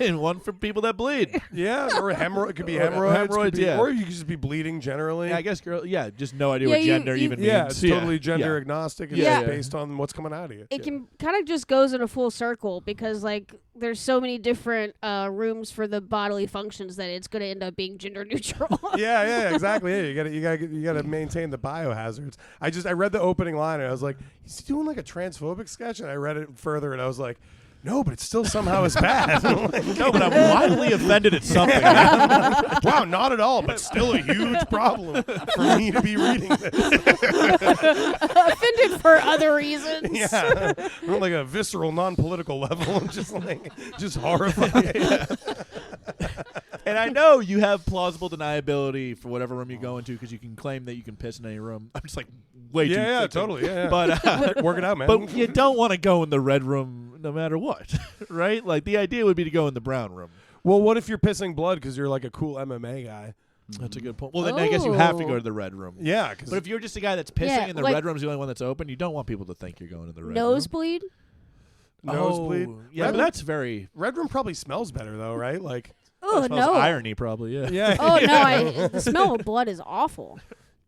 and one for people that bleed. Yeah, or it could be hemorrhoids. Hemorrhoids, yeah. Or you could just be bleeding generally. Yeah, I guess just no idea Yeah, what gender even means. Yeah, it's totally gender agnostic. It's Yeah. just based on what's coming out of you. It can kind of just goes in a full circle because like there's so many different rooms for the bodily functions that it's going to end up being gender neutral. Yeah, exactly. Yeah, you gotta maintain the biohazards. I read the opening line and I was like, is he doing like a transphobic sketch? And I read it further and I was like, no, but it still somehow is bad. No, but I'm widely offended at something. Wow, not at all, but still a huge problem for me to be reading this. Offended for other reasons. Yeah, on like a visceral, non-political level. I'm just horrified. Yeah. And I know you have plausible deniability for whatever room you go into because you can claim that you can piss in any room. I'm just like way too Yeah, thick. totally. Yeah. But work it out, man. but you don't want to go in the red room no matter what, right? Like the idea would be to go in the brown room. Well, what if you're pissing blood because you're like a cool MMA guy? That's a good point. Well, then I guess you have to go Oh. to the red room. Yeah, But if you're just a guy that's pissing Yeah, and the like- red room's the only one that's open, you don't want people to think you're going to the red room. Nosebleed. nosebleed. Yeah, Red but room- that's very Red room probably smells better though, right? Like, Oh smells no. irony probably, yeah. yeah. Oh no, the smell of blood is awful.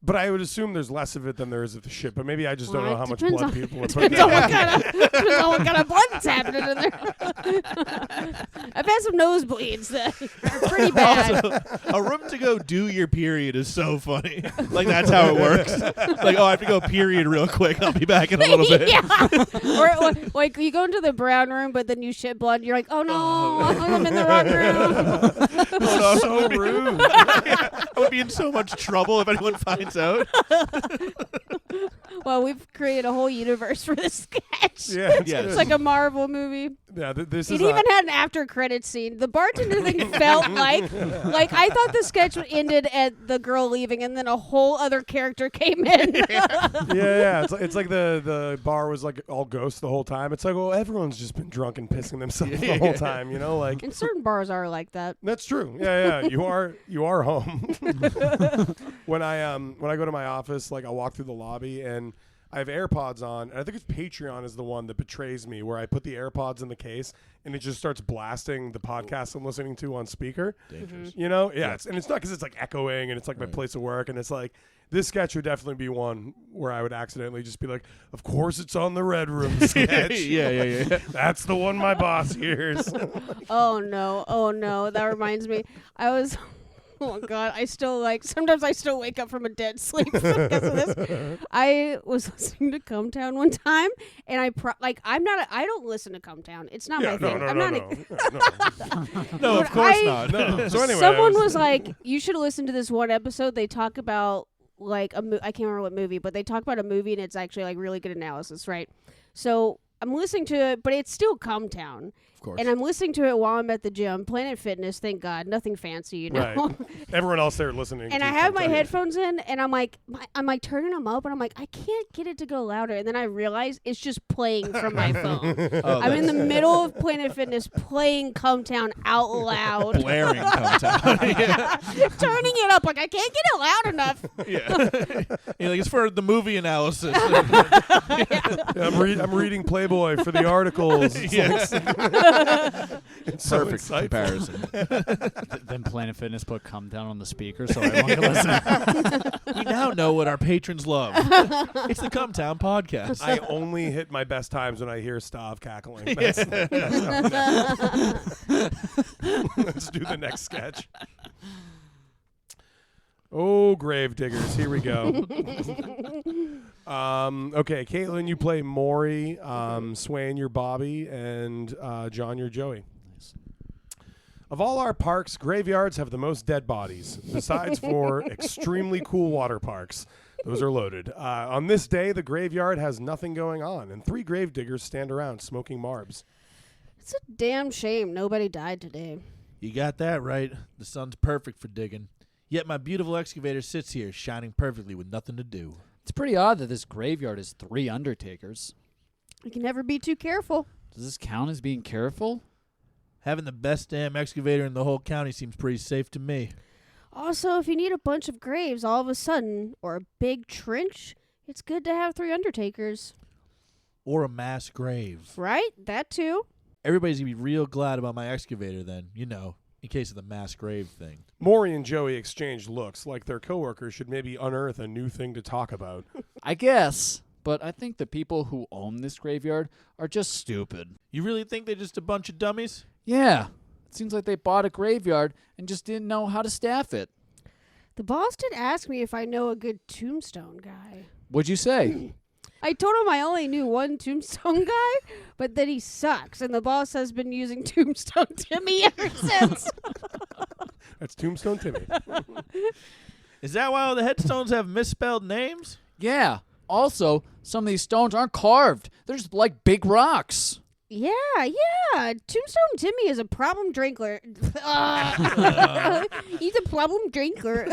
But I would assume there's less of it than there is of the shit. But maybe I just don't Well, know it how much depends blood on- people are putting Depends on out. depends on what kind of blood's happening in there. I've had some nosebleeds that are pretty bad. Also, a room to go do your period is so funny. Like that's how it works. Like, oh, I have to go period real quick. I'll be back in a little bit. Yeah. or like you go into the brown room, but then you shit blood. And you're like, oh no, I'm in the wrong room. Oh, no, So rude. I would be in so much trouble if anyone finds out. Well, we've created a whole universe for this sketch. Yeah, it's Yes. good. It's like a Marvel movie. Yeah, this It is even had an after credit scene. The bartender thing felt like I thought the sketch ended at the girl leaving, and then a whole other character came in. yeah. It's like the bar was like all ghosts the whole time. It's like, well, everyone's just been drunk and pissing themselves the whole time, you know? Like, And certain bars are like that. that's true. Yeah. You are home. when I go to my office, like I'll walk through the lobby and I have AirPods on, and I think it's Patreon is the one that betrays me, where I put the AirPods in the case and it just starts blasting the podcast I'm listening to on speaker. Dangerous. You know, yeah. It's not because it's like echoing and it's like my place of work, and it's like this sketch would definitely be one where I would accidentally just be like, "Of course, it's on the Red Room sketch. Yeah. That's the one my boss hears." Oh no. That reminds me. Oh god, sometimes I still wake up from a dead sleep because of this. I was listening to Come Town one time, and I don't listen to Come Town. It's not my thing. I'm not. No, of But course I- not. No. So anyway, Someone was like, "You should listen to this one episode." They talk about like I can't remember what movie, but they talk about a movie, and it's actually like really good analysis, right? So I'm listening to it, but it's still Come Town. Of course. And I'm listening to it while I'm at the gym, Planet Fitness, thank God, nothing fancy, you know. Right. Everyone else there listening. And to I have my Come Town. headphones in, and I'm like turning them up, and I'm like, I can't get it to go louder. And then I realize it's just playing from my phone. Oh, I'm in the that's middle of Planet Fitness playing Come Town out loud, blaring Come Town. Yeah. turning it up like I can't get it loud enough. Yeah. You're like, it's for the movie analysis. Yeah, I'm reading Playboy for the articles. It's Yeah. like- It's so Perfect insightful. comparison. Then Planet Fitness put "come down" on the speaker so everyone can listen. We now know what our patrons love. It's the Come Town podcast. I only hit my best times when I hear Stav cackling. Let's do the next sketch. Oh, Gravediggers, here we go. Okay, Caitlin, you play Maury. Swaine, you're Bobby. And John, you're Joey. Of all our parks, graveyards have the most dead bodies, besides for extremely cool water parks. Those are loaded. On this day, the graveyard has nothing going on, and 3 gravediggers stand around smoking marbs. It's a damn shame nobody died today. You got that right. The sun's perfect for digging. Yet my beautiful excavator sits here, shining perfectly with nothing to do. It's pretty odd that this graveyard is 3 undertakers. You can never be too careful. Does this count as being careful? Having the best damn excavator in the whole county seems pretty safe to me. Also, if you need a bunch of graves all of a sudden, or a big trench, it's good to have 3 undertakers. Or a mass grave. Right? That too. Everybody's going to be real glad about my excavator then, you know, in case of the mass grave thing. Maury and Joey exchanged looks like their coworkers should maybe unearth a new thing to talk about. I guess. But I think the people who own this graveyard are just stupid. You really think they're just a bunch of dummies? Yeah. It seems like they bought a graveyard and just didn't know how to staff it. The boss did ask me if I know a good tombstone guy. What'd you say? I told him I only knew one tombstone guy, but that he sucks, and the boss has been using Tombstone Timmy ever since. That's Tombstone Timmy. Is that why all the headstones have misspelled names? Yeah. Also, some of these stones aren't carved. They're just like big rocks. Yeah. Tombstone Timmy is a problem drinker. He's a problem drinker.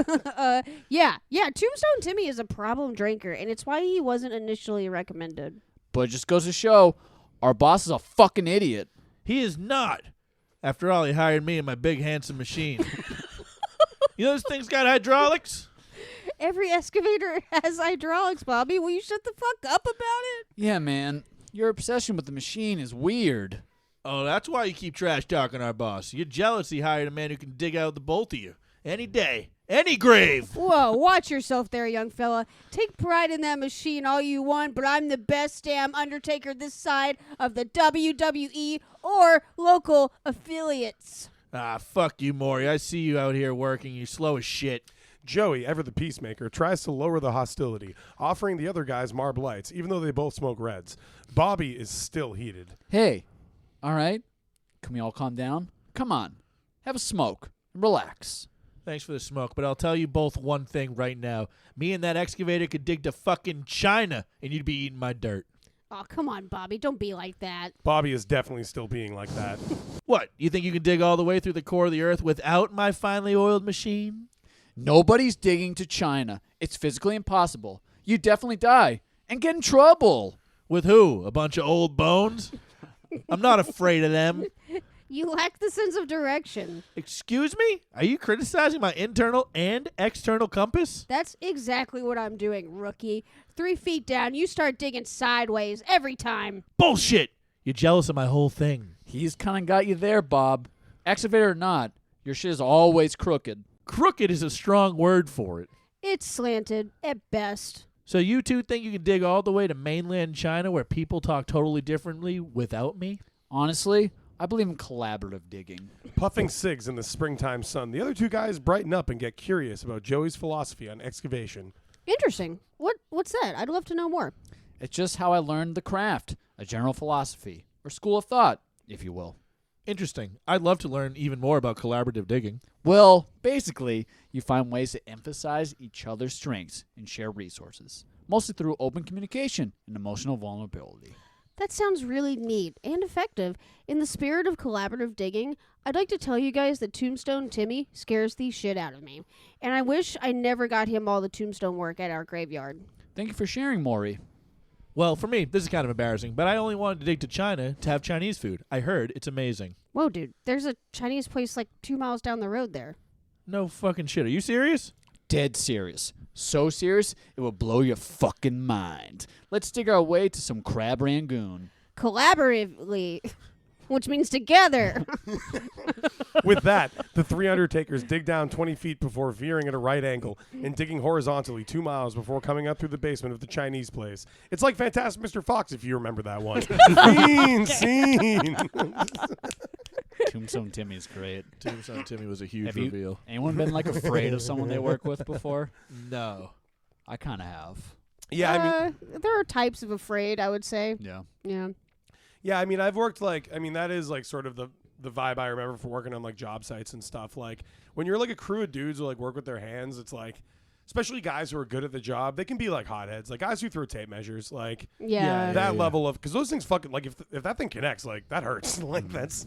Yeah. Tombstone Timmy is a problem drinker, and it's why he wasn't initially recommended. But it just goes to show, our boss is a fucking idiot. He is not. After all, he hired me and my big handsome machine. You know this thing's got hydraulics? Every excavator has hydraulics, Bobby. Will you shut the fuck up about it? Yeah, man. Your obsession with the machine is weird. Oh, that's why you keep trash talking our boss. You're jealous he hired a man who can dig out the both of you. Any day. Any grave. Whoa, watch yourself there, young fella. Take pride in that machine all you want, but I'm the best damn undertaker this side of the WWE or local affiliates. Ah, fuck you, Maury. I see you out here working. You're slow as shit. Joey, ever the peacemaker, tries to lower the hostility, offering the other guys marb lights, even though they both smoke reds. Bobby is still heated. Hey, all right? Can we all calm down? Come on. Have a smoke. Relax. Thanks for the smoke, but I'll tell you both one thing right now. Me and that excavator could dig to fucking China, and you'd be eating my dirt. Oh, come on, Bobby. Don't be like that. Bobby is definitely still being like that. What, you think you can dig all the way through the core of the earth without my finely oiled machine? Nobody's digging to China. It's physically impossible. You'd definitely die and get in trouble. With who? A bunch of old bones? I'm not afraid of them. You lack the sense of direction. Excuse me? Are you criticizing my internal and external compass? That's exactly what I'm doing, rookie. 3 feet down, you start digging sideways every time. Bullshit! You're jealous of my whole thing. He's kind of got you there, Bob. Excavator or not, your shit is always crooked. Crooked is a strong word for it. It's slanted, at best. So you two think you can dig all the way to mainland China where people talk totally differently without me? Honestly, I believe in collaborative digging. Puffing cigs in the springtime sun, the other 2 guys brighten up and get curious about Joey's philosophy on excavation. Interesting. What's that? I'd love to know more. It's just how I learned the craft, a general philosophy, or school of thought, if you will. Interesting. I'd love to learn even more about collaborative digging. Well, basically, you find ways to emphasize each other's strengths and share resources, mostly through open communication and emotional vulnerability. That sounds really neat and effective. In the spirit of collaborative digging, I'd like to tell you guys that Tombstone Timmy scares the shit out of me. And I wish I never got him all the tombstone work at our graveyard. Thank you for sharing, Maury. Well, for me, this is kind of embarrassing, but I only wanted to dig to China to have Chinese food. I heard it's amazing. Whoa, dude. There's a Chinese place like 2 miles down the road there. No fucking shit. Are you serious? Dead serious. So serious, it will blow your fucking mind. Let's dig our way to some crab rangoon. Collaboratively. which means together. With that, the 3 undertakers dig down 20 feet before veering at a right angle and digging horizontally 2 miles before coming up through the basement of the Chinese place. It's like Fantastic Mr. Fox, if you remember that one. Scene. Tombstone Timmy's great. Tombstone Timmy was a huge Have reveal. Anyone been like afraid of someone they work with before? No. I kind of have. Yeah, I mean, there are types of afraid, I would say. Yeah. Yeah. I mean, I've worked that is like sort of the vibe I remember for working on like job sites and stuff. Like when you're like a crew of dudes who like work with their hands, it's like, especially guys who are good at the job, they can be like hotheads. Like guys who throw tape measures, like that level of, because those things fucking, like if that thing connects, like that hurts. Like that's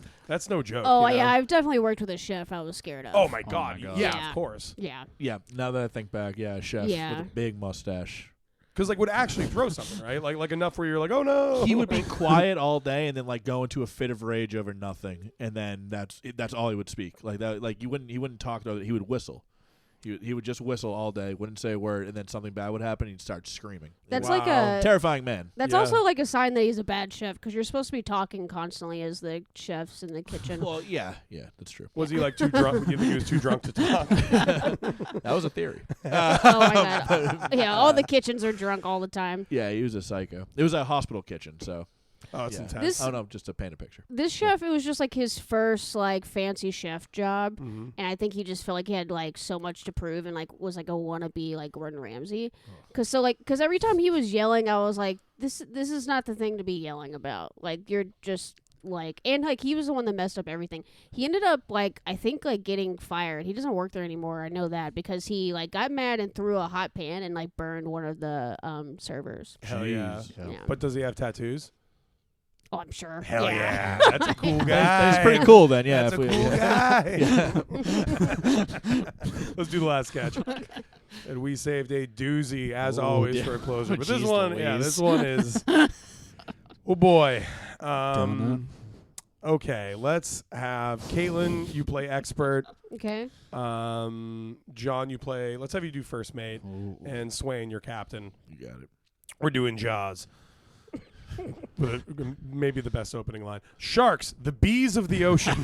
no joke. Oh, you know? yeah, I've definitely worked with a chef I was scared of. Oh my god. God. Yeah, Yeah. of course. Yeah. Yeah, now that I think back, yeah, a chef Yeah. with a big mustache. Because like would actually throw something, right? Like enough where you're like, oh no. He would be quiet all day and then like go into a fit of rage over nothing, and then that's all he would speak. Like that, like he wouldn't talk to. He would whistle. He would just whistle all day, wouldn't say a word, and then something bad would happen, and he'd start screaming. That's Wow. like a Terrifying man. That's Yeah. also like a sign that he's a bad chef because you're supposed to be talking constantly as the chefs in the kitchen. Well, yeah, that's true. Was he like too drunk? You think he was too drunk to talk? That was a theory. Oh my god! Yeah, all the kitchens are drunk all the time. Yeah, he was a psycho. It was a hospital kitchen, so Oh, it's yeah. intense. I don't know, just to paint a picture. This chef, it was just like his first like fancy chef job, Mm-hmm. and I think he just felt like he had like so much to prove and like was like a wannabe like Gordon Ramsay. Cause every time he was yelling, I was like, this is not the thing to be yelling about. Like you're just like, and like he was the one that messed up everything. He ended up like I think like getting fired. He doesn't work there anymore. I know that because he like got mad and threw a hot pan and like burned one of the servers. Hell yeah. Jeez. Yeah. But does he have tattoos? Oh, I'm sure. Hell yeah. yeah. That's a cool guy. That's pretty cool then, yeah. That's a if cool we, guy. Let's do the last sketch. And we saved a doozy, as Ooh, always, yeah. for a closer. But this Jeez one, Louise. this one is, oh boy. Okay, let's have Caitlin, you play expert. Okay. John, let's have you do first mate. Ooh, And Swaine, your captain. you got it. We're doing Jaws. But maybe the best opening line. Sharks, the bees of the ocean.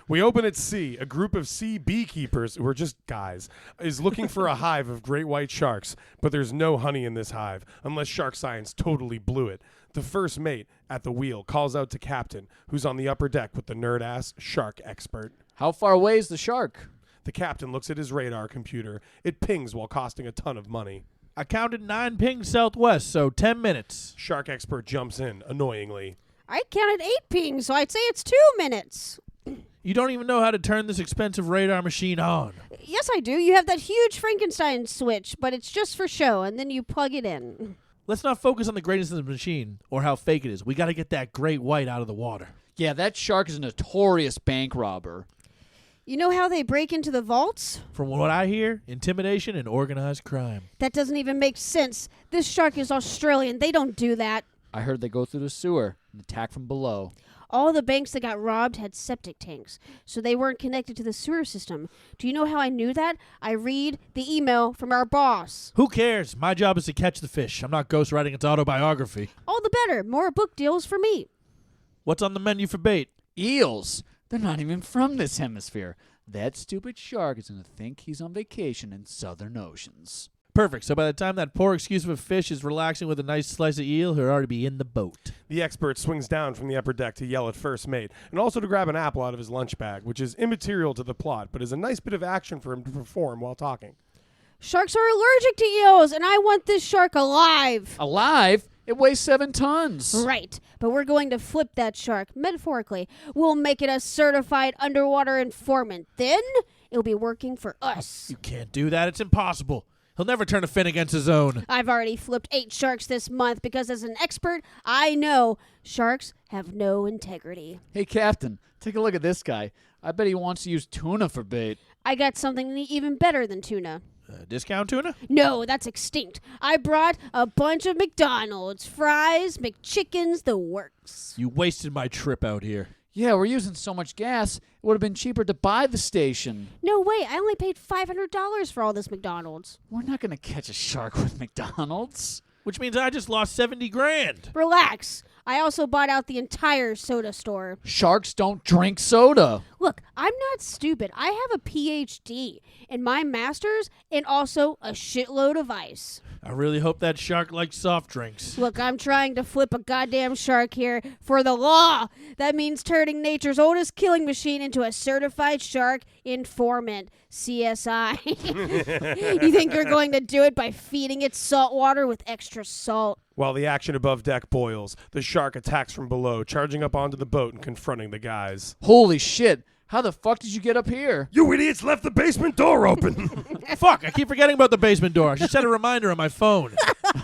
We open at sea. A group of sea beekeepers, who are just guys, is looking for a hive of great white sharks, but there's no honey in this hive, unless shark science totally blew it. The first mate at the wheel calls out to captain, who's on the upper deck with the nerd-ass shark expert. How far away is the shark? The captain looks at his radar computer. It pings while costing a ton of money. I counted 9 pings southwest, so 10 minutes. Shark expert jumps in, annoyingly. I counted 8 pings, so I'd say it's 2 minutes. You don't even know how to turn this expensive radar machine on. Yes, I do. You have that huge Frankenstein switch, but it's just for show, and then you plug it in. Let's not focus on the greatness of the machine or how fake it is. We got to get that great white out of the water. Yeah, that shark is a notorious bank robber. You know how they break into the vaults? From what I hear, intimidation and organized crime. That doesn't even make sense. This shark is Australian. They don't do that. I heard they go through the sewer and attack from below. All the banks that got robbed had septic tanks, so they weren't connected to the sewer system. Do you know how I knew that? I read the email from our boss. Who cares? My job is to catch the fish. I'm not ghostwriting its autobiography. All the better. More book deals for me. What's on the menu for bait? Eels! They're not even from this hemisphere. That stupid shark is going to think he's on vacation in southern oceans. Perfect. So by the time that poor excuse of a fish is relaxing with a nice slice of eel, he'll already be in the boat. The expert swings down from the upper deck to yell at first mate, and also to grab an apple out of his lunch bag, which is immaterial to the plot, but is a nice bit of action for him to perform while talking. Sharks are allergic to eels, and I want this shark alive. Alive? It weighs 7 tons. Right, but we're going to flip that shark, metaphorically. We'll make it a certified underwater informant. Then it'll be working for us. You can't do that. It's impossible. He'll never turn a fin against his own. I've already flipped 8 sharks this month because as an expert, I know sharks have no integrity. Hey, Captain, take a look at this guy. I bet he wants to use tuna for bait. I got something even better than tuna. Discount tuna? No, that's extinct. I brought a bunch of McDonald's, fries, McChickens, the works. You wasted my trip out here. Yeah, we're using so much gas, it would have been cheaper to buy the station. No way, I only paid $500 for all this McDonald's. We're not going to catch a shark with McDonald's. Which means I just lost 70 grand. Relax. I also bought out the entire soda store. Sharks don't drink soda. Look, I'm not stupid. I have a PhD in my master's and also a shitload of ice. I really hope that shark likes soft drinks. Look, I'm trying to flip a goddamn shark here for the law. That means turning nature's oldest killing machine into a certified shark informant. CSI. You think you're going to do it by feeding it salt water with extra salt? While the action above deck boils, the shark attacks from below, charging up onto the boat and confronting the guys. Holy shit. How the fuck did you get up here? You idiots left the basement door open. Fuck, I keep forgetting about the basement door. I should set a reminder on my phone.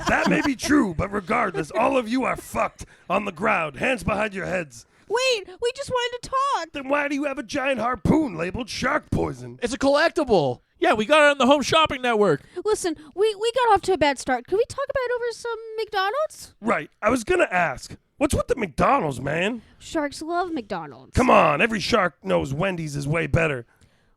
That may be true, but regardless, all of you are fucked on the ground, hands behind your heads. Wait, we just wanted to talk. Then why do you have a giant harpoon labeled shark poison? It's a collectible. Yeah, we got it on the Home Shopping Network. Listen, we got off to a bad start. Could we talk about over some McDonald's? Right, I was gonna ask. What's with the McDonald's, man? Sharks love McDonald's. Come on, every shark knows Wendy's is way better.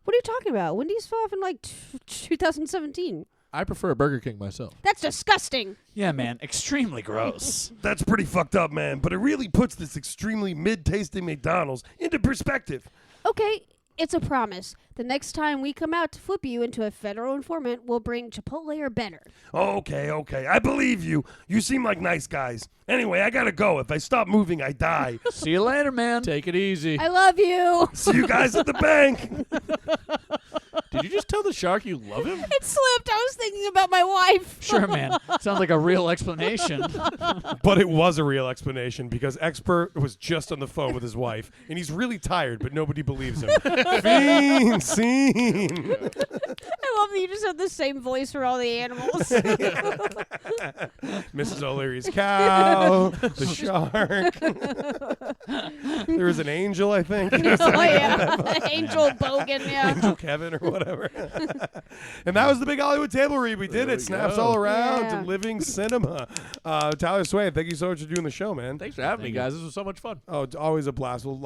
What are you talking about? Wendy's fell off in like 2017. I prefer Burger King myself. That's disgusting. Yeah, man. Extremely gross. That's pretty fucked up, man, but it really puts this extremely mid-tasting McDonald's into perspective. Okay, it's a promise. The next time we come out to flip you into a federal informant, we'll bring Chipotle or better. Okay, I believe you. You seem like nice guys. Anyway, I gotta go. If I stop moving, I die. See you later, man. Take it easy. I love you. See you guys at the bank. Did you just tell the shark you love him? It slipped. I was thinking about my wife. Sure, man. Sounds like a real explanation. But it was a real explanation because Expert was just on the phone with his wife, and he's really tired, but nobody believes him. Fiend scene. I love that you just have the same voice for all the animals. Mrs. O'Leary's cow, the shark. There was an angel, I think. Oh, yeah. Angel Bogan, yeah. Angel Kevin or whatever. And that was the Big Hollywood Table Read. We did it. Snaps all around Yeah. to living cinema. Tyler Swaine, thank you so much for doing the show, man. Thanks for having me, guys. This was so much fun. Oh, it's always a blast. We'll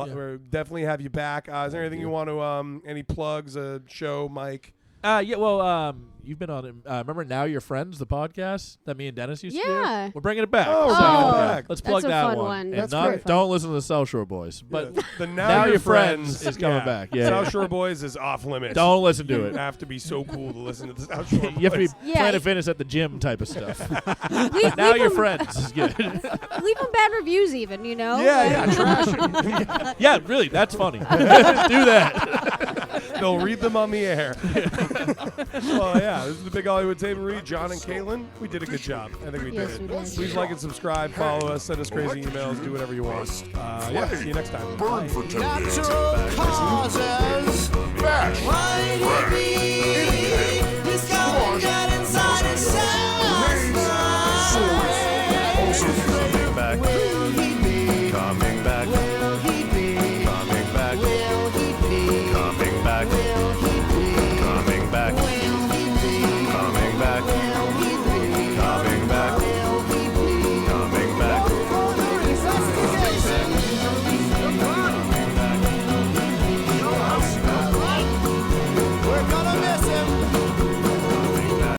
definitely have you back. Is there anything you want to, any plugs, show, Mike? Yeah, well, you've been on it. Remember Now You're Friends, the podcast that me and Dennis used to do? Yeah. We're bringing it back. Oh, we're So, bringing it back. Let's plug That's a that fun one. one. And That's not, very fun. don't listen to the South Shore Boys. But The Now Your Your Friends is coming back. Yeah. South Shore Boys is off limits. don't listen to You it. have to be so cool to listen to the South Shore Boys. You have to be Yeah. Planet Fitness at the gym type of stuff. Leave Now Your them- Friends is good. Leave them bad reviews even, you know? Yeah, trash. Yeah, really, that's funny. Do that. They'll read them on the air. Well, yeah, this is the Big Hollywood Table Read. John and Caitlin, we did a good job. I think we Yes, did we it. did. Please like and subscribe, follow us, send us crazy emails, do whatever you want. Yeah, see you next time. Natural causes. Why did we